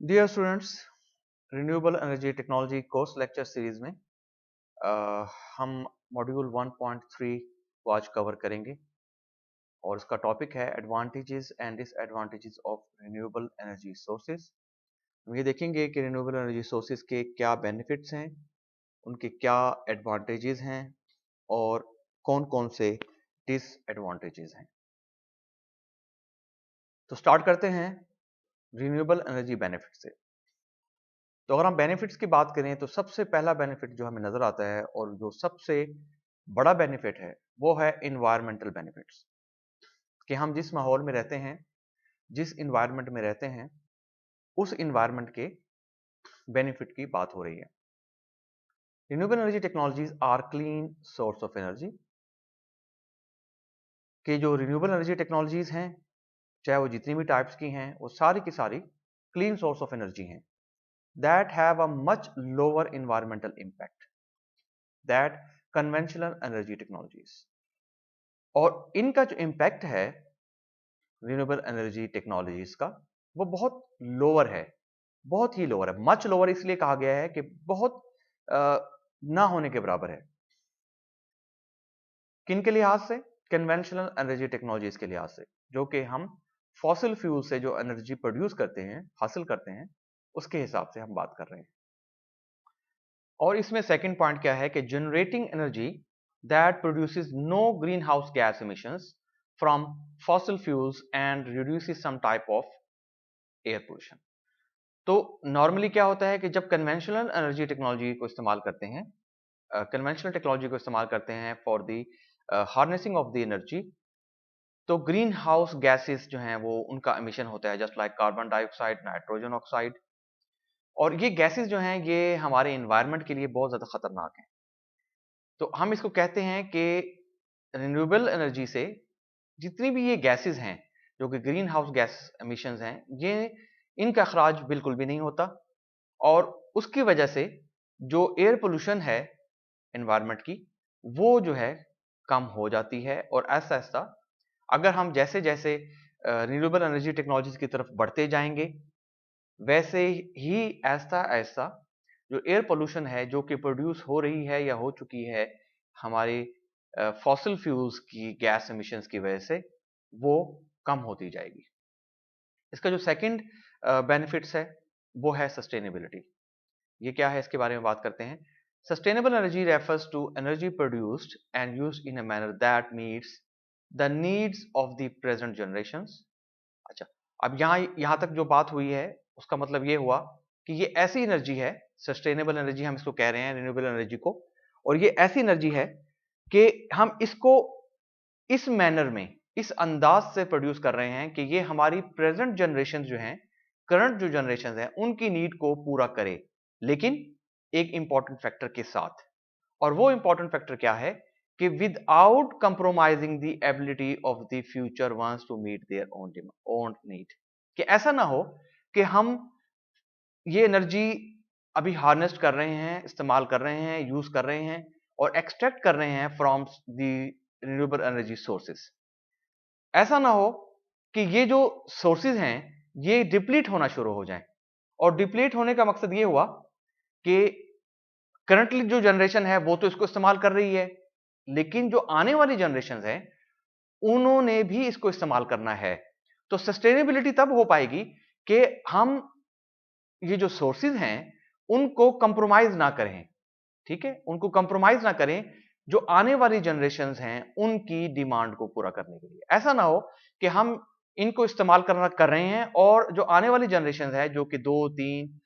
Dear students, renewable energy technology course lecture series में हम module 1.3 को आज कवर करेंगे और इसका टॉपिक है advantages and disadvantages of renewable energy sources. हम ये देखेंगे कि रिन्यूएबल एनर्जी सोर्सेज के क्या बेनिफिट्स हैं, उनके क्या एडवांटेजेस हैं और कौन-कौन से डिसएडवांटेजेस हैं। तो स्टार्ट करते हैं रिन्यूएबल एनर्जी बेनिफिट से। तो अगर हम बेनिफिट्स की बात करें तो सबसे पहला बेनिफिट जो हमें नजर आता है और जो सबसे बड़ा बेनिफिट है वो है इन्वायरमेंटल बेनिफिट्स। कि हम जिस माहौल में रहते हैं, जिस इन्वायरमेंट में रहते हैं, उस इन्वायरमेंट के बेनिफिट की बात हो रही है। Renewable energy technologies are clean source of energy. कि जो रिन्यूएबल एनर्जी टेक्नोलॉजीज हैं, चाहे वो जितनी भी टाइप्स की हैं, वो सारी की सारी क्लीन सोर्स ऑफ एनर्जी हैं that have a much lower environmental impact that conventional energy technologies. और इनका जो इम्पैक्ट है रिन्यूएबल एनर्जी टेक्नोलॉजीज का, वो बहुत लोअर है, बहुत ही लोअर है। मच लोअर इसलिए कहा गया है कि बहुत ना होने के बराबर है। किन के लिहाज से? कन्वेंशनल एनर्जी टेक्नोलॉजीज के लिहाज से, जो कि हम फॉसिल फ्यूल से जो एनर्जी प्रोड्यूस करते हैं, हासिल करते हैं, उसके हिसाब से हम बात कर रहे हैं। और इसमें सेकंड पॉइंट क्या है कि generating energy that produces no green house gas emissions from fossil fuels and reduces some type of air pollution. तो नॉर्मली क्या होता है कि जब कन्वेंशनल एनर्जी टेक्नोलॉजी को इस्तेमाल करते हैं, कन्वेंशनल टेक्नोलॉजी को इस्तेमाल करते हैं for the harnessing of the energy, तो ग्रीन हाउस गैसेस जो हैं वो उनका एमिशन होता है, just like carbon dioxide, nitrogen oxide. और ये गैसेस जो हैं ये हमारे इन्वायरमेंट के लिए बहुत ज्यादा खतरनाक हैं। तो हम इसको कहते हैं कि रिन्यूएबल एनर्जी से जितनी भी ये गैसेस हैं जो कि ग्रीन हाउस गैस एमिशंस हैं, ये इनका अखराज बिल्कुल भी नहीं होता और उसकी वजह से जो एयर पोल्यूशन है एनवायरनमेंट की, वो जो है कम हो जाती है। और ऐसा ऐसा अगर हम जैसे जैसे रिन्यूएबल एनर्जी टेक्नोलॉजीज की तरफ बढ़ते जाएंगे, वैसे ही ऐसा ऐसा जो एयर पोल्यूशन है जो कि प्रोड्यूस हो रही है या हो चुकी है हमारे फॉसिल फ्यूल्स की गैस एमिशंस की वजह से, वो कम होती जाएगी। इसका जो सेकंड बेनिफिट्स है वो है सस्टेनेबिलिटी। ये क्या है, इसके बारे में बात करते हैं। Sustainable energy refers to energy produced and used in a manner that meets the needs of the present generations. अच्छा, अब यहाँ तक जो बात हुई है उसका मतलब ये हुआ कि ये ऐसी एनर्जी है, सस्टेनेबल एनर्जी हम इसको कह रहे हैं रिन्यूएबल एनर्जी को, और ये ऐसी एनर्जी है कि हम इसको इस मैनर में, इस अंदाज से प्रोड्यूस कर रहे हैं कि ये हमारी प्रेजेंट जनरेशन जो हैं, करंट जो जनरेशन हैं, उनकी नीड को पूरा करे, लेकिन एक इंपॉर्टेंट फैक्टर के साथ। और वो इंपॉर्टेंट फैक्टर क्या है कि without compromising the ability of the future ones to meet their own need. कि ऐसा ना हो कि हम ये एनर्जी अभी हार्नेस्ट कर रहे हैं, इस्तेमाल कर रहे हैं, यूज कर रहे हैं और एक्सट्रैक्ट कर रहे हैं from the renewable energy sources. ऐसा ना हो कि ये जो सोर्सेज हैं ये डिप्लीट होना शुरू हो जाएं। और डिप्लीट होने का मकसद ये हुआ कि करंटली जो जनरेशन है वो तो इसको इस्तेमाल कर रही है, लेकिन जो आने वाली जनरेशन है उन्होंने भी इसको इस्तेमाल करना है। तो सस्टेनेबिलिटी तब हो पाएगी कि हम ये जो सोर्सेज हैं उनको कंप्रोमाइज ना करें। ठीक है, उनको कंप्रोमाइज ना करें जो आने वाली जनरेशंस हैं उनकी डिमांड को पूरा करने के लिए। ऐसा ना हो कि हम इनको इस्तेमाल करना कर रहे हैं और जो आने वाली जनरेशन है जो कि 2-3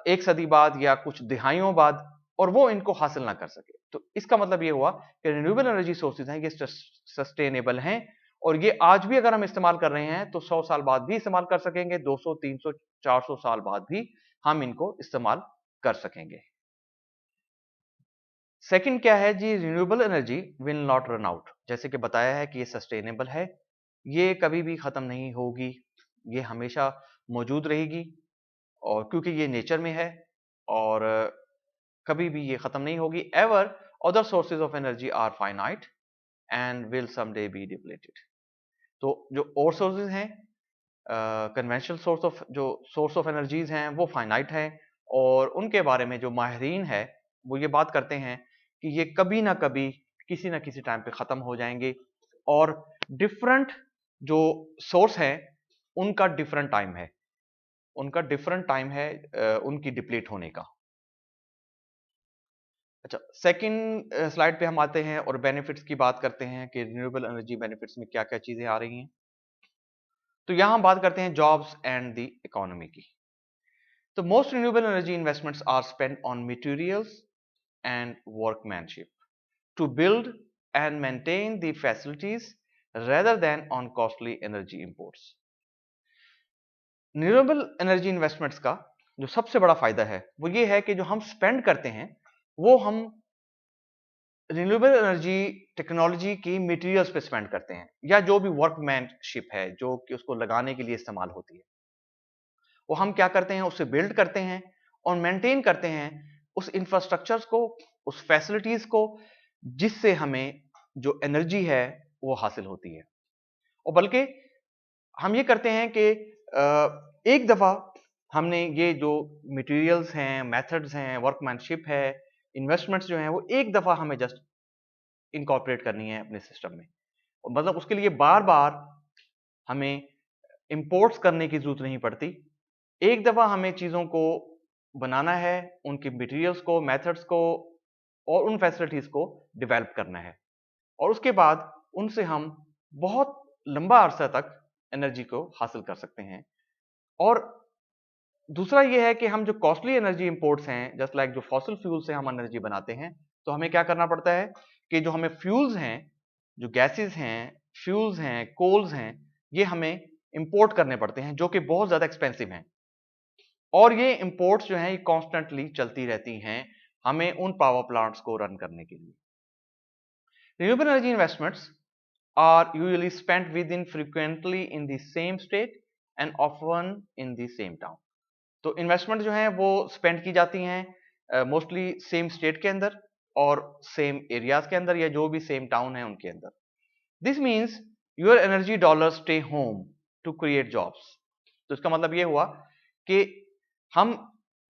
एक सदी बाद या कुछ दिहाइयों बाद, और वो इनको हासिल ना कर सके। तो इसका मतलब ये हुआ कि रिन्यूएबल एनर्जी सोर्सेज हैं ये सस्टेनेबल हैं और ये आज भी अगर हम इस्तेमाल कर रहे हैं तो 100 साल बाद भी इस्तेमाल कर सकेंगे, 200, 300, 400 साल बाद भी हम इनको इस्तेमाल कर सकेंगे। सेकंड क्या है जी, renewable energy will not run out. जैसे कि बताया है कि ये सस्टेनेबल है, ये कभी भी खत्म नहीं होगी, ये हमेशा मौजूद रहेगी। और क्योंकि ये नेचर में है और कभी भी ये खत्म नहीं होगी। Ever other sources of energy are finite and will someday be depleted. तो जो और सोर्सेज हैं कन्वेंशनल सोर्स ऑफ एनर्जीज हैं वो फाइनाइट है, और उनके बारे में जो माहिरीन है वो ये बात करते हैं कि ये कभी ना कभी किसी ना किसी टाइम पे ख़त्म हो जाएंगे, और डिफरेंट जो सोर्स है उनका डिफरेंट टाइम है, उनकी डिप्लीट होने का। अच्छा, सेकंड स्लाइड पे हम आते हैं और बेनिफिट्स की बात करते हैं कि रिन्यूएबल एनर्जी बेनिफिट्स में क्या क्या चीज़ें आ रही हैं। तो यहाँ हम बात करते हैं जॉब्स एंड द इकोनॉमी की। तो most renewable energy investments are spent on materials and workmanship to build and maintain the facilities rather than on costly energy imports। रिन्यूएबल एनर्जी इन्वेस्टमेंट्स का जो सबसे बड़ा फायदा है वो ये है कि जो हम स्पेंड करते हैं वो हम रिन्यूएबल एनर्जी टेक्नोलॉजी की मटेरियल्स पे स्पेंड करते हैं, या जो भी वर्कमैनशिप है जो कि उसको लगाने के लिए इस्तेमाल होती है, वो हम क्या करते हैं उससे बिल्ड करते हैं और मेंटेन करते हैं उस इंफ्रास्ट्रक्चर्स को, उस फैसिलिटीज को, जिससे हमें जो एनर्जी है वो हासिल होती है। और बल्कि हम ये करते हैं कि एक दफा हमने ये जो मटेरियल्स हैं, मेथड्स हैं, वर्कमैनशिप है, इन्वेस्टमेंट्स जो हैं वो एक दफा हमें जस्ट इनकॉर्पोरेट करनी है अपने सिस्टम में, और मतलब उसके लिए बार बार हमें इंपोर्ट्स करने की जरूरत नहीं पड़ती। एक दफा हमें चीज़ों को बनाना है, उनके मटेरियल्स को, मेथड्स को और उन फैसिलिटीज़ को डेवलप करना है, और उसके बाद उनसे हम बहुत लंबा अरसा तक एनर्जी को हासिल कर सकते हैं। और दूसरा ये है कि हम जो कॉस्टली एनर्जी इंपोर्ट्स हैं, जस्ट लाइक जो फॉसिल फ्यूल से हम एनर्जी बनाते हैं, तो हमें क्या करना पड़ता है कि जो हमें फ्यूल्स हैं, जो गैसेस हैं, फ्यूल्स हैं, कोल्स हैं, ये हमें इंपोर्ट करने पड़ते हैं जो कि बहुत ज़्यादा एक्सपेंसिव हैं, और ये इंपोर्ट्स जो हैं ये कॉन्स्टेंटली चलती रहती हैं हमें उन पावर प्लांट्स को रन करने के लिए। Renewable energy investments are usually spent within frequently in the same state and often in the same town। तो इन्वेस्टमेंट जो है वो स्पेंड की जाती हैं मोस्टली सेम स्टेट के अंदर और सेम एरियाज के अंदर, या जो भी सेम टाउन है उनके अंदर। This means your energy dollar stay home to create jobs. तो इसका मतलब ये हुआ कि हम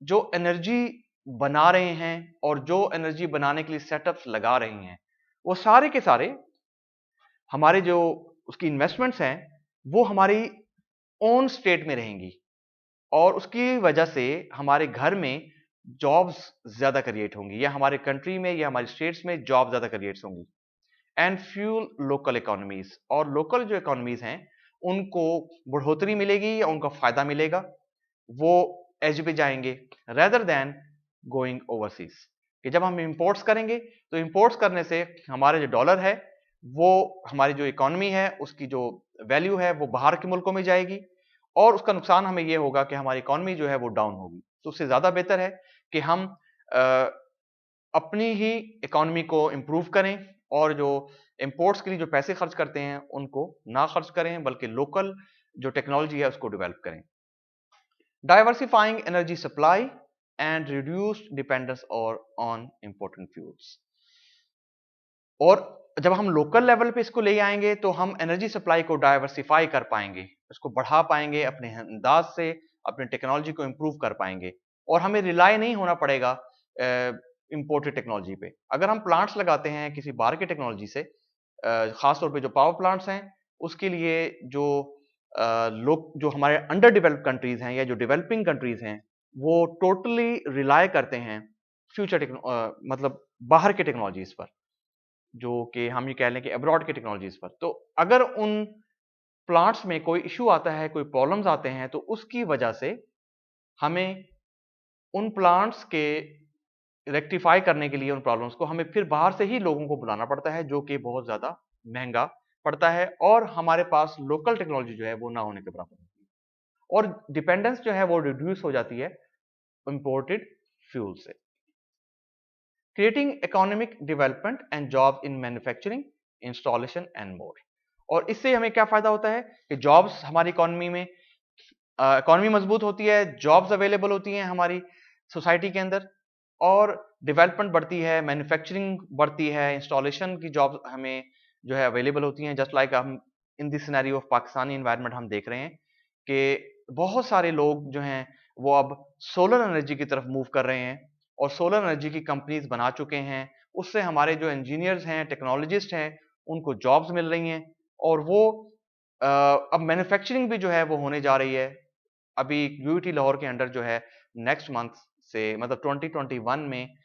जो एनर्जी बना रहे हैं और जो एनर्जी बनाने के लिए सेटअप्स लगा रहे हैं, वो सारे के सारे हमारे जो उसकी इन्वेस्टमेंट्स हैं वो हमारी ओन स्टेट में रहेंगी, और उसकी वजह से हमारे घर में जॉब्स ज्यादा क्रिएट होंगी, या हमारे कंट्री में या हमारी स्टेट्स में जॉब ज्यादा क्रिएट होंगी। एंड फ्यूल लोकल इकोनॉमीज, और लोकल जो इकोनॉमीज हैं उनको बढ़ोतरी मिलेगी या उनका फायदा मिलेगा, वो एज पे जाएंगे रेदर देन गोइंग ओवरसीज। कि जब हम इंपोर्ट्स करेंगे तो इंपोर्ट्स करने से हमारे जो डॉलर है वो, हमारी जो इकोनॉमी है उसकी जो वैल्यू है वो बाहर के मुल्कों में जाएगी, और उसका नुकसान हमें ये होगा कि हमारी इकोनॉमी जो है वो डाउन होगी। तो उससे ज़्यादा बेहतर है कि हम अपनी ही इकोनॉमी को इम्प्रूव करें, और जो इंपोर्ट्स के लिए जो पैसे खर्च करते हैं उनको ना खर्च करें, बल्कि लोकल जो टेक्नोलॉजी है उसको डेवलप करें। Diversifying energy supply and reduced dependence और ऑन इंपोर्टेंट फ्यूल्स। और जब हम लोकल लेवल पे इसको ले आएंगे तो हम एनर्जी सप्लाई को डाइवर्सिफाई कर पाएंगे, इसको बढ़ा पाएंगे, अपने अंदाज से अपने टेक्नोलॉजी को इम्प्रूव कर पाएंगे, और हमें रिलाई नहीं होना पड़ेगा इंपोर्टेड टेक्नोलॉजी पे। अगर हम प्लांट्स लगाते हैं किसी बाहर की टेक्नोलॉजी से, खासतौर पे जो पावर प्लांट्स हैं, उसके लिए जो लोग जो हमारे अंडर डेवलप्ड कंट्रीज हैं या जो डेवलपिंग कंट्रीज हैं वो टोटली रिलाई करते हैं फ्यूचर मतलब बाहर के टेक्नोलॉजीज पर, जो कि हम ये कह लें कि अब्रॉड की टेक्नोलॉजीज पर। तो अगर उन प्लांट्स में कोई इशू आता है, कोई प्रॉब्लम्स आते हैं, तो उसकी वजह से हमें उन प्लांट्स के रेक्टिफाई करने के लिए उन प्रॉब्लम्स को हमें फिर बाहर से ही लोगों को बुलाना पड़ता है, जो कि बहुत ज्यादा महंगा पड़ता है, और हमारे पास लोकल टेक्नोलॉजी जो है वो ना होने के बराबर होती है, और डिपेंडेंस जो है वो रिड्यूस हो जाती है इंपोर्टेड फ्यूल से। Creating economic development and job in manufacturing, installation and more. और इससे हमें क्या फायदा होता है कि जॉब्स हमारी इकोनॉमी में, इकोनॉमी मजबूत होती है, जॉब्स अवेलेबल होती हैं हमारी सोसाइटी के अंदर, और डेवलपमेंट बढ़ती है, मैन्युफैक्चरिंग बढ़ती है, इंस्टॉलेशन की जॉब हमें जो है अवेलेबल होती हैं। जस्ट लाइक हम in this scenario of Pakistani environment हम देख रहे हैं कि बहुत सारे लोग जो हैं वो अब सोलर एनर्जी की तरफ मूव कर रहे हैं और सोलर एनर्जी की कंपनीज बना चुके हैं। उससे हमारे जो इंजीनियर्स हैं, टेक्नोलॉजिस्ट हैं, उनको जॉब्स मिल रही हैं और वो अब मैन्युफैक्चरिंग भी जो है वो होने जा रही है। अभी यूईटी लाहौर के अंडर जो है नेक्स्ट मंथ से मतलब 2021 में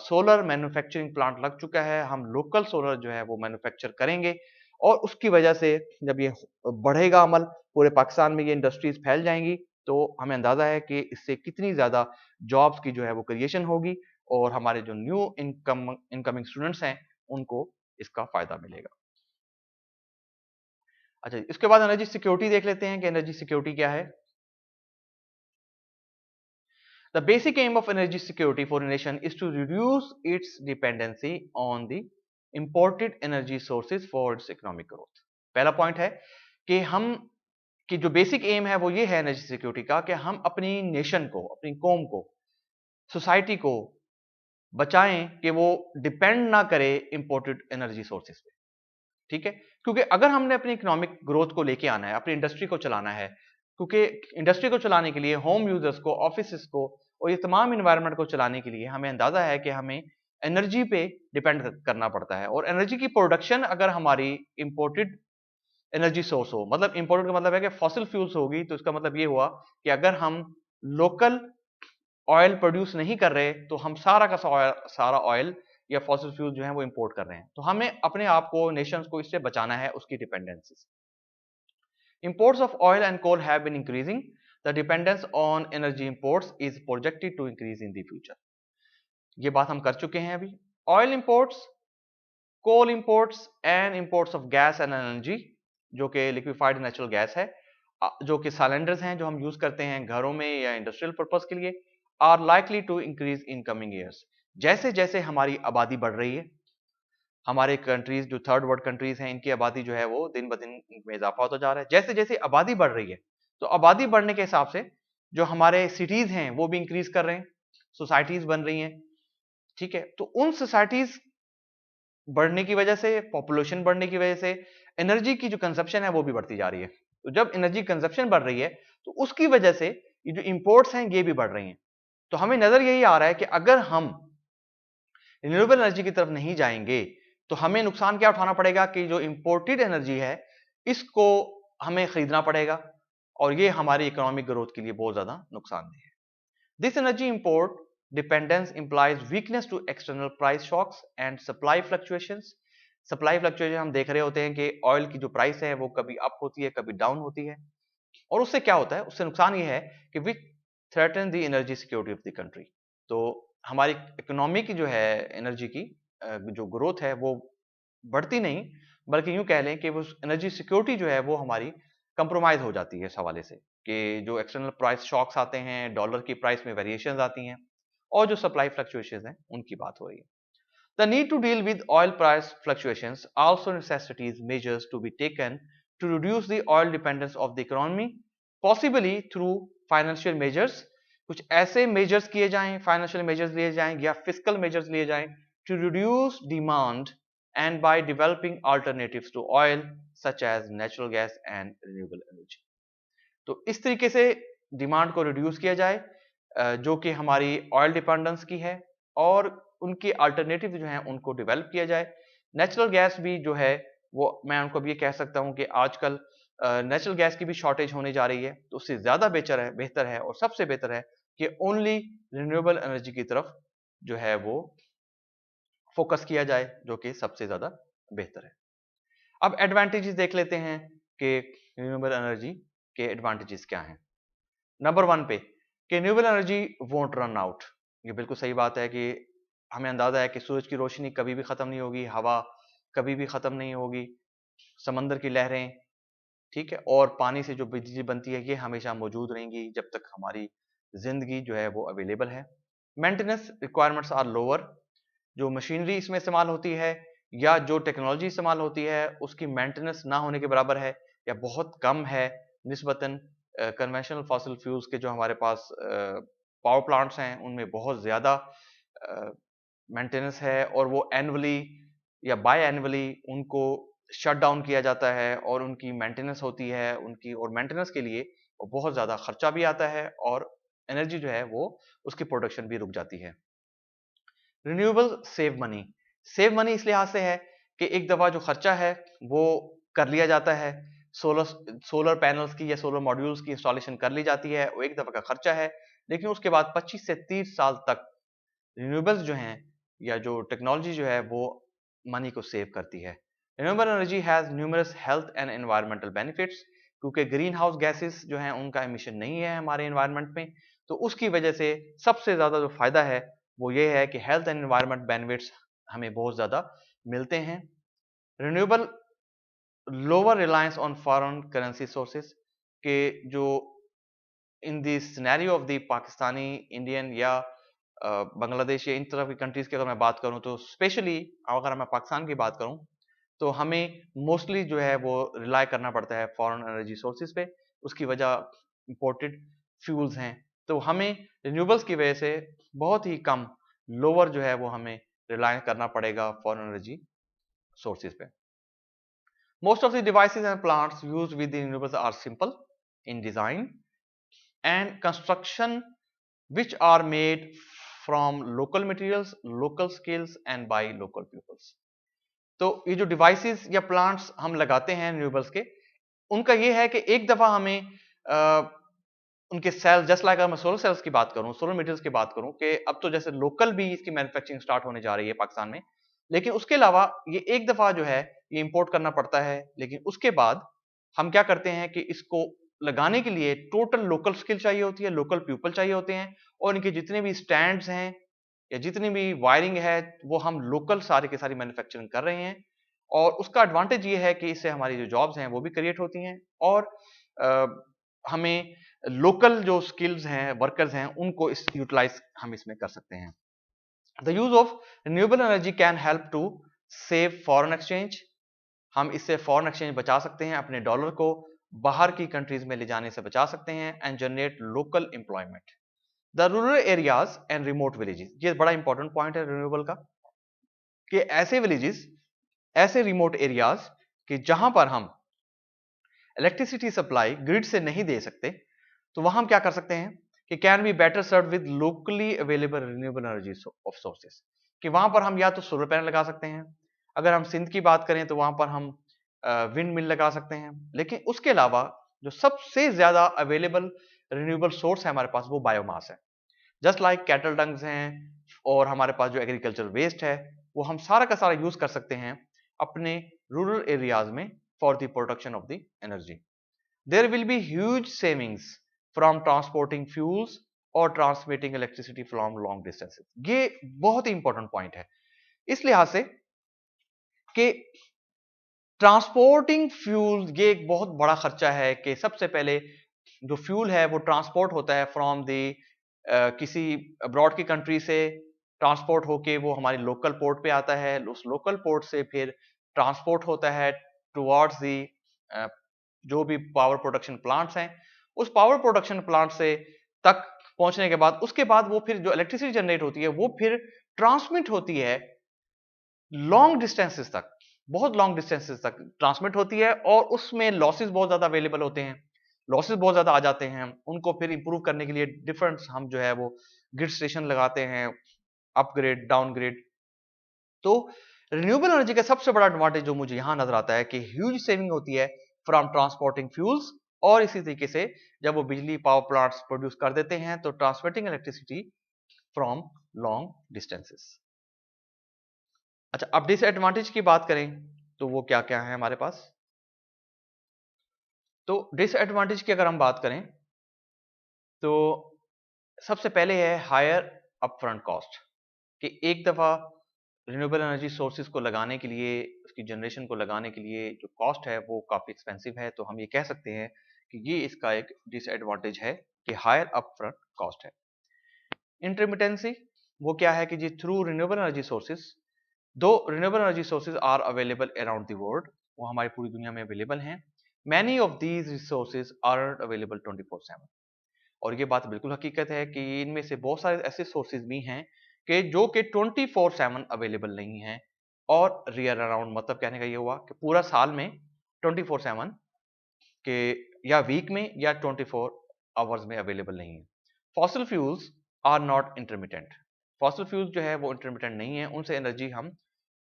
सोलर मैन्युफैक्चरिंग प्लांट लग चुका है। हम लोकल सोलर जो है वो मैन्युफैक्चर करेंगे और उसकी वजह से जब ये बढ़ेगा अमल, पूरे पाकिस्तान में ये इंडस्ट्रीज फैल जाएंगी, तो हमें अंदाजा है कि इससे कितनी ज्यादा जॉब्स की जो है वो क्रिएशन होगी और हमारे जो न्यू इनकमिंग स्टूडेंट्स हैं उनको इसका फायदा मिलेगा। अच्छा, इसके बाद एनर्जी सिक्योरिटी देख लेते हैं कि एनर्जी सिक्योरिटी क्या है। The basic aim of energy security for a nation is to reduce its dependency on the imported energy sources for its economic growth. पहला पॉइंट है कि हम कि जो बेसिक एम है वो ये है एनर्जी सिक्योरिटी का कि हम अपनी नेशन को, अपनी कौम को, सोसाइटी को बचाएं कि वो डिपेंड ना करे इंपोर्टेड एनर्जी सोर्सेज पे। ठीक है, क्योंकि अगर हमने अपनी इकोनॉमिक ग्रोथ को लेके आना है, अपनी इंडस्ट्री को चलाना है, क्योंकि इंडस्ट्री को चलाने के लिए होम यूजर्स को, ऑफिस को और ये तमाम इन्वायरमेंट को चलाने के लिए हमें अंदाजा है कि हमें एनर्जी पे डिपेंड करना पड़ता है। और एनर्जी की प्रोडक्शन अगर हमारी इंपोर्टेड एनर्जी सोर्स हो, मतलब इंपोर्टेड का मतलब है कि फॉसिल फ्यूल्स होगी, तो इसका मतलब ये हुआ कि अगर हम लोकल ऑयल प्रोड्यूस नहीं कर रहे तो हम सारा का सारा ऑयल या फॉसिल फ्यूल जो है वो इंपोर्ट कर रहे हैं। तो हमें अपने आप को, नेशंस को इससे बचाना है उसकी डिपेंडेंसी से। Imports of oil and coal have been increasing. The dependence on energy imports is projected to increase in the future. ये बात हम कर चुके हैं अभी। Oil imports, coal imports and imports of gas and energy, जो कि लिक्विफाइड नेचुरल गैस है, जो कि सिलेंडर्स हैं जो हम यूज करते हैं घरों में या इंडस्ट्रियल पर्पस के लिए, are likely to increase in coming years. जैसे जैसे हमारी आबादी बढ़ रही है, हमारे कंट्रीज जो थर्ड वर्ल्ड कंट्रीज हैं इनकी आबादी जो है वो दिन ब दिन में इजाफा होता जा रहा है। जैसे जैसे आबादी बढ़ रही है, तो आबादी बढ़ने के हिसाब से जो हमारे सिटीज हैं वो भी इंक्रीज कर रहे हैं, सोसाइटीज बन रही हैं। ठीक है, तो उन सोसाइटीज बढ़ने की वजह से, पॉपुलेशन बढ़ने की वजह से एनर्जी की जो कंजप्शन है वो भी बढ़ती जा रही है। तो जब एनर्जी कंजप्शन बढ़ रही है तो उसकी वजह से ये जो इंपोर्ट्स हैं ये भी बढ़ रही हैं। तो हमें नजर यही आ रहा है कि अगर हम रिन्यूएबल एनर्जी की तरफ नहीं जाएंगे तो हमें नुकसान क्या उठाना पड़ेगा कि जो इंपोर्टेड एनर्जी है इसको हमें खरीदना पड़ेगा और ये हमारी इकोनॉमिक ग्रोथ के लिए बहुत ज्यादा नुकसानदेह है। This energy import dependence implies weakness to external price shocks and supply fluctuations. Supply fluctuation हम देख रहे होते हैं कि ऑयल की जो प्राइस है वो कभी अप होती है, कभी डाउन होती है, और उससे क्या होता है, उससे नुकसान ये है कि which threaten the energy security of the country. तो हमारी इकोनॉमी की जो है एनर्जी की जो ग्रोथ है वो बढ़ती नहीं, बल्कि यूं कह लें कि वो एनर्जी सिक्योरिटी जो है वो हमारी कंप्रोमाइज हो जाती है इस हवाले से कि जो एक्सटर्नल प्राइस शॉक्स आते हैं, डॉलर की प्राइस में वेरिएशंस आती हैं और जो सप्लाई फ्लक्चुएशंस हैं उनकी बात हो रही है। The need to deal with oil price fluctuations also necessitates measures to be taken to reduce the oil dependence of the economy, possibly through financial measures। कुछ ऐसे measures किए जाएं, financial measures लिए जाएं या fiscal measures लिए जाएं to reduce demand and by developing alternatives to oil such as natural gas and renewable energy। तो इस तरीके से डिमांड को रिड्यूस किया जाए जो कि हमारी ऑयल डिपेंडेंस की है, और उनकी अल्टरनेटिव जो है उनको डेवलप किया जाए। नेचुरल गैस भी जो है वो मैं उनको भी ये कह सकता हूँ कि आजकल नेचुरल गैस की भी शॉर्टेज होने जा रही है, तो उससे ज़्यादा बेहतर है और सबसे बेहतर है कि ओनली रिन्यूएबल एनर्जी की तरफ जो है वो फोकस किया जाए, जो कि सबसे ज़्यादा बेहतर है। अब एडवांटेजेस देख लेते हैं कि रिन्यूएबल एनर्जी के एडवांटेजेस क्या हैं। नंबर 1 पे कि renewable energy won't run out. ये बिल्कुल सही बात है कि हमें अंदाजा है कि सूरज की रोशनी कभी भी खत्म नहीं होगी, हवा कभी भी खत्म नहीं होगी, समंदर की लहरें, ठीक है, और पानी से जो बिजली बनती है ये हमेशा मौजूद रहेंगी जब तक हमारी जिंदगी जो है वो अवेलेबल है। Maintenance requirements are lower. जो मशीनरी इसमें इस्तेमाल होती है या जो टेक्नोलॉजी इस्तेमाल होती है उसकी मेंटेनेंस ना होने के बराबर है या बहुत कम है निस्बतन कन्वेंशनल फॉसिल फ्यूल्स के जो हमारे पास पावर प्लांट्स हैं उनमें बहुत ज़्यादा मेंटेनेंस है और वो एनुअली या बाय एनुअली उनको शट डाउन किया जाता है और उनकी मेंटेनेंस होती है उनकी, और मेंटेनेंस के लिए और बहुत ज़्यादा खर्चा भी आता है और एनर्जी जो है वो उसकी प्रोडक्शन भी रुक जाती है। रिन्यूएबल सेव मनी इस लिहाज से है कि एक दफ़ा जो खर्चा है वो कर लिया जाता है, सोलर पैनल्स की या सोलर मॉड्यूल्स की इंस्टॉलेशन कर ली जाती है, वो एक दफ़ा का खर्चा है, लेकिन उसके बाद 25 से 30 साल तक रिन्यूएबल्स जो हैं या जो टेक्नोलॉजी जो है वो मनी को सेव करती है। Renewable energy has numerous health and environmental benefits, क्योंकि ग्रीन हाउस गैसेस जो हैं उनका एमिशन नहीं है हमारे एनवायरनमेंट में, तो उसकी वजह से सबसे ज़्यादा जो फ़ायदा है वो ये है कि हेल्थ एंड एनवायरमेंट बेनिफिट्स हमें बहुत ज़्यादा मिलते हैं। Renewable lower reliance on foreign currency sources के जो in the scenario of the Pakistani, Indian या बांग्लादेश या इन तरह की कंट्रीज की अगर मैं बात करूं तो स्पेशली अगर मैं पाकिस्तान की बात करूं तो हमें मोस्टली जो है वो रिलाय करना पड़ता है फॉरेन एनर्जी सोर्सेज पे। उसकी वजह इंपोर्टेड फ्यूल्स हैं, तो हमें रिन्यूएबल्स की वजह से बहुत ही कम लोअर जो है वो हमें रिलाय करना पड़ेगा फॉरेन एनर्जी सोर्सेज पे। Most of the devices and plants used with the renewables are simple in design and construction, which are made from local materials, local skills and by local peoples. तो ये जो devices या plants हम लगाते हैं renewables के, उनका ये है कि एक दफा हमें उनके सेल जस्ट लाइक अगर मैं सोलर सेल्स की बात करूं, सोलर मटेरियल्स की बात करूं कि अब तो जैसे लोकल भी इसकी मैन्युफैक्चरिंग स्टार्ट होने जा रही है पाकिस्तान में, लेकिन उसके अलावा ये एक दफा जो है ये इंपोर्ट करना पड़ता है। लेकिन उसके बाद हम क्या करते हैं कि इसको लगाने के लिए टोटल लोकल स्किल चाहिए होती है, लोकल पीपल चाहिए होते हैं, और इनके जितने भी स्टैंड्स हैं या जितनी भी वायरिंग है वो हम लोकल सारे के सारी मैन्युफैक्चरिंग कर रहे हैं। और उसका एडवांटेज ये है कि इससे हमारी जो जॉब्स हैं वो भी क्रिएट होती हैं और हमें लोकल जो स्किल्स हैं, वर्कर्स हैं, उनको इस यूटिलाइज हम इसमें कर सकते हैं। The use of renewable energy can help to save foreign exchange. हम इससे फॉरेन एक्सचेंज बचा सकते हैं, अपने डॉलर को बाहर की कंट्रीज में ले जाने से बचा सकते हैं and generate local employment. The rural areas and remote villages, ये बड़ा इंपॉर्टेंट पॉइंट है रिन्यूएबल का, कि ऐसे विलेजेस, ऐसे रिमोट एरियाज कि जहां पर हम इलेक्ट्रिसिटी सप्लाई ग्रिड से नहीं दे सकते, तो वहां हम क्या कर सकते हैं कि can be better serve with locally available renewable energy of sources, कि वहां पर हम या तो सोलर पैनल लगा सकते हैं, अगर हम सिंध की बात करें तो वहां पर हम विंड मिल लगा सकते हैं, लेकिन उसके अलावा जो सबसे ज्यादा अवेलेबल रिन्यूएबल सोर्स है हमारे पास वो बायोमास है। जस्ट लाइक कैटल डंग्स हैं और हमारे पास जो एग्रीकल्चर वेस्ट है वो हम सारा का सारा यूज कर सकते हैं अपने रूरल एरियाज में for the production of the energy. There will be huge savings from transporting fuels और transmitting electricity from long distances. ये बहुत ही इंपॉर्टेंट पॉइंट है इस लिहाज से कि ट्रांसपोर्टिंग फ्यूल ये एक बहुत बड़ा खर्चा है कि सबसे पहले जो फ्यूल है वो ट्रांसपोर्ट होता है फ्रॉम दी किसी अब्रॉड की कंट्री से, ट्रांसपोर्ट होके वो हमारे लोकल पोर्ट पे आता है, उस लोकल पोर्ट से फिर ट्रांसपोर्ट होता है टुवर्ड्स दी जो भी पावर प्रोडक्शन प्लांट्स हैं, उस पावर प्रोडक्शन प्लांट से तक पहुंचने के बाद उसके बाद वो फिर जो इलेक्ट्रिसिटी जनरेट होती है वो फिर ट्रांसमिट होती है लॉन्ग डिस्टेंसेस तक, बहुत लॉन्ग डिस्टेंसेस तक ट्रांसमिट होती है और उसमें लॉसेस बहुत ज्यादा अवेलेबल होते हैं, लॉसेस बहुत ज्यादा आ जाते हैं। उनको फिर इंप्रूव करने के लिए डिफरेंट हम जो है वो ग्रिड स्टेशन लगाते हैं, अपग्रेड डाउनग्रेड। तो रिन्यूएबल एनर्जी का सबसे बड़ा एडवांटेज जो मुझे यहां नजर आता है कि ह्यूज सेविंग होती है फ्रॉम ट्रांसपोर्टिंग फ्यूल्स, और इसी तरीके से जब वो बिजली पावर प्लांट्स प्रोड्यूस कर देते हैं तो transmitting electricity from long distances. अच्छा, अब डिसएडवांटेज की बात करें तो वो क्या क्या है हमारे पास। तो डिसएडवांटेज की अगर हम बात करें तो सबसे पहले है हायर अपफ्रंट कॉस्ट, कि एक दफा रिन्यूएबल एनर्जी सोर्सेज को लगाने के लिए, उसकी जनरेशन को लगाने के लिए जो कॉस्ट है वो काफी एक्सपेंसिव है, तो हम ये कह सकते हैं कि ये इसका एक डिसएडवांटेज है कि हायर अपफ्रंट कॉस्ट है। इंटरमिटेंसी वो क्या है कि जी through renewable energy sources, though renewable energy sources are available around the world, वो हमारी पूरी दुनिया में अवेलेबल हैं, many of these resources are available 24/7। और ये बात बिल्कुल हकीकत है कि इनमें से बहुत सारे ऐसे सोर्सेज भी हैं कि जो कि 24/7 अवेलेबल नहीं हैं, और रियर अराउंड, मतलब कहने का ये हुआ कि पूरा साल में 24/7 के या वीक में या 24 आवर्स में अवेलेबल नहीं है। Fossil fuels are not intermittent. Fossil fuels जो है वो इंटरमिटेंट नहीं है, उनसे एनर्जी हम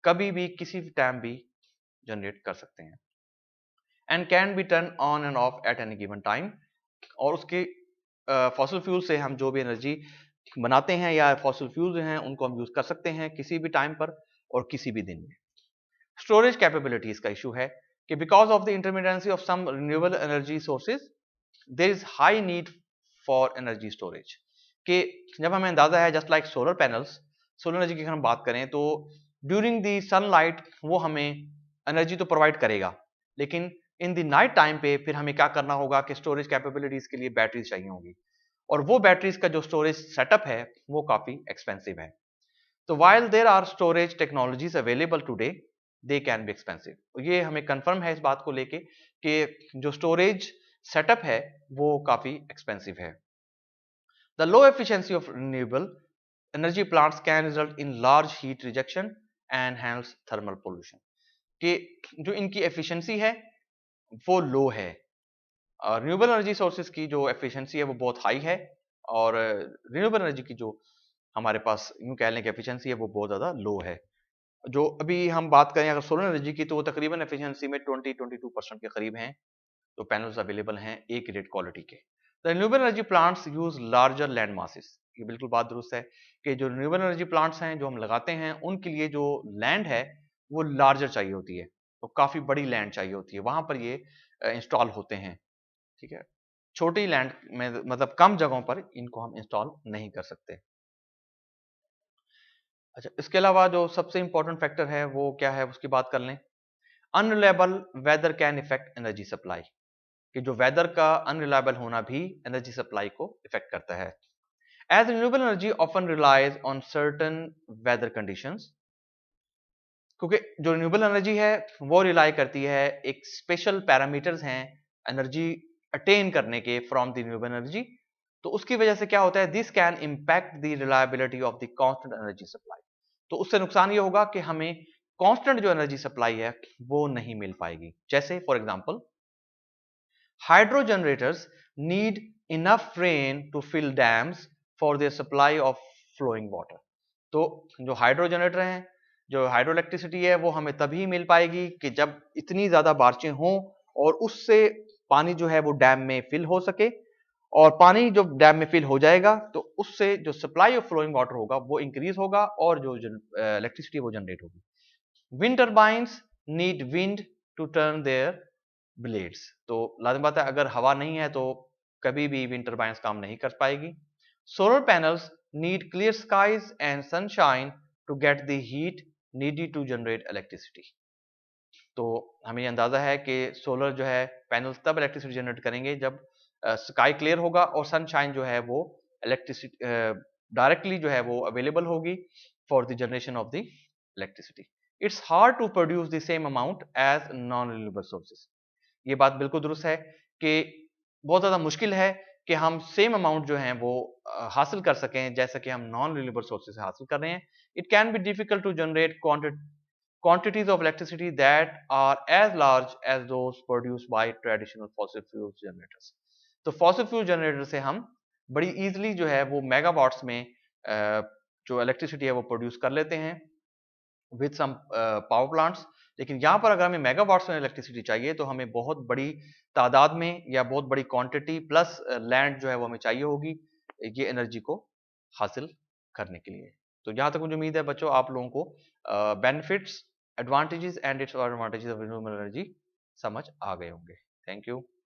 कभी भी किसी भी टाइम भी जनरेट कर सकते हैं and can be turn on end of at any given time. और उसके फॉसिल फ्यूल से हम जो भी एनर्जी बनाते हैं या फॉसिल फ्यूल्स हैं उनको हम यूज कर सकते हैं किसी भी टाइम पर और किसी भी दिन में। स्टोरेज कैपेबिलिटीज का इशू है कि because of the intermittency of some renewable energy sources there is high need for energy storage. कि जब हमें अंदाजा है just like solar panels, solar energy की अगर हम बात करें तो ड्यूरिंग दी सनलाइट वो हमें एनर्जी तो प्रोवाइड करेगा, लेकिन इन द नाइट टाइम पे फिर हमें क्या करना होगा कि स्टोरेज कैपेबिलिटीज के लिए बैटरीज चाहिए होगी, और वो बैटरीज का जो स्टोरेज सेटअप है वो काफी एक्सपेंसिव है। तो while there are storage technologies available today, they can be expensive। ये हमें कंफर्म है इस बात को लेके कि जो स्टोरेज सेटअप है वो काफी एक्सपेंसिव है। The low efficiency of renewable energy plants can result in large heat rejection and hence thermal pollution। कि जो इनकी एफिशिएंसी है वो लो है। रिन्यूएबल एनर्जी सोर्सेज की जो एफिशिएंसी है वो बहुत हाई है, और रिन्यूएबल एनर्जी की जो हमारे पास यूं कह लें कि एफिशिएंसी है वो बहुत ज़्यादा लो है। जो अभी हम बात करें अगर सोलर एनर्जी की तो वो तकरीबन एफिशिएंसी में 20-22% के करीब हैं, तो पैनल्स अवेलेबल हैं ए ग्रेड क्वालिटी के। The renewable energy plants use larger land masses. ये बिल्कुल बात दुरुस्त है कि जो रिन्यूएबल एनर्जी प्लांट्स हैं जो हम लगाते हैं उनके लिए जो लैंड है वो लार्जर चाहिए होती है, तो काफ़ी बड़ी लैंड चाहिए होती है, वहां पर ये इंस्टॉल होते हैं। ठीक है, छोटी लैंड में मतलब कम जगहों पर इनको हम इंस्टॉल नहीं कर सकते। अच्छा, इसके अलावा जो सबसे इंपॉर्टेंट फैक्टर है वो क्या है उसकी बात कर लें। Unreliable weather can effect energy supply. कि जो वेदर का अनरिलायबल होना भी एनर्जी सप्लाई को इफेक्ट करता है। As renewable energy often relies on certain weather conditions. क्योंकि जो रिन्यूएबल एनर्जी है वो रिलाई करती है एक स्पेशल पैरामीटर्स हैं एनर्जी अटेन करने के फ्रॉम द रिन्यूएबल एनर्जी। तो उसकी वजह से क्या होता है, this can impact the reliability of the constant energy supply. तो उससे नुकसान ये होगा कि हमें कांस्टेंट जो एनर्जी सप्लाई है वो नहीं मिल पाएगी। जैसे for example hydro generators need enough rain to fill dams for their supply of flowing water. तो जो हाइड्रो जनरेटर हैं, जो हाइड्रो इलेक्ट्रिसिटी है वो हमें तभी मिल पाएगी कि जब इतनी ज्यादा बारिशें हों और उससे पानी जो है वो डैम में फिल हो सके, और पानी जब डैम में फिल हो जाएगा तो उससे जो सप्लाई ऑफ फ्लोइंग वाटर होगा वो इंक्रीज होगा और जो इलेक्ट्रिसिटी वो जनरेट होगी। Wind turbines need wind to turn their blades. तो लाजिम बात है अगर हवा नहीं है तो कभी भी विंड टर्बाइंस काम नहीं कर पाएगी। Solar panels need clear skies and sunshine to get the heat needed to generate electricity. तो हमें अंदाजा है कि सोलर जो है पैनल्स तब इलेक्ट्रिसिटी जनरेट करेंगे जब स्काई क्लियर होगा और सनशाइन जो है वो इलेक्ट्रिसिटी डायरेक्टली जो है वो अवेलेबल होगी for the generation of the electricity. It's hard to produce the same amount as non renewable sources. ये बात बिल्कुल दुरुस्त है कि बहुत ज़्यादा मुश्किल है कि हम सेम अमाउंट जो है वो हासिल कर सकें जैसा कि हम नॉन रिन्यूएबल सोर्सेज से हासिल कर रहे हैं। It can be difficult to generate quantities of electricity that are as large as those produced by traditional fossil fuel generators। तो fossil fuel generator से हम बड़ी easily जो है वो मेगावाट्स में जो इलेक्ट्रिसिटी है वो प्रोड्यूस कर लेते हैं विद सम पावर प्लांट्स। लेकिन यहाँ पर अगर हमें मेगावाट्स में इलेक्ट्रिसिटी चाहिए तो हमें बहुत बड़ी तादाद में या बहुत बड़ी क्वांटिटी प्लस लैंड जो है वो हमें चाहिए होगी ये एनर्जी को हासिल करने के लिए। तो जहाँ तक मुझे उम्मीद है बच्चों आप लोगों को benefits, advantages and disadvantages of renewable energy समझ आ गए होंगे। Thank you.